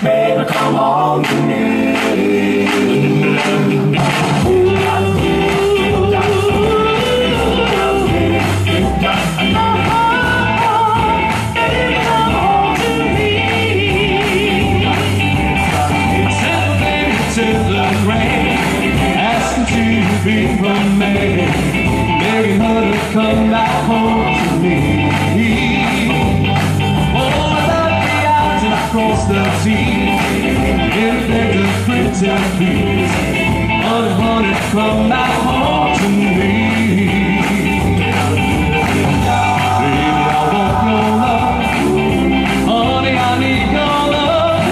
Baby, come on to me. Asking to be from me, begging her to come back home to me. Oh, without the eyes and across the teeth, everything to pretend please. Honey, honey, come back home to me. Baby, I want your love. Honey, I need your love.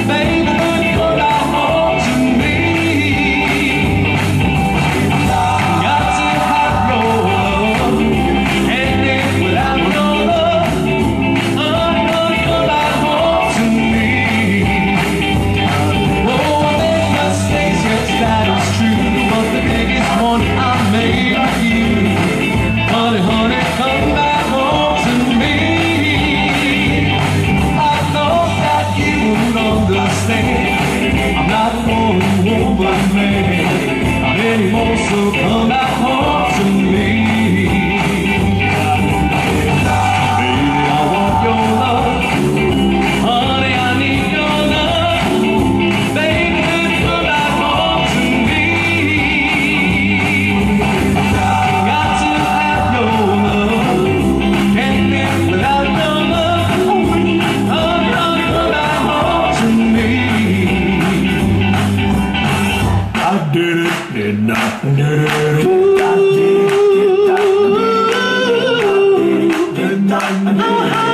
Baby, come back home to me. Got to have your love. Can't live without your love. Honey, honey, come back home to me. Oh, I make mistakes, yes, that is true, but the biggest one I made with you. Honey, honey, come back home to me. I thought that you would understand. I'm not one woman man, not anymore, so come back home to me. Baby, I want your love. Honey, I need your love. Baby, come back home to me. Got to have your love. Can't live without your love. Honey, honey, come back home to me. I did it, did not, did it, I did it, did not, did it, did not, did it.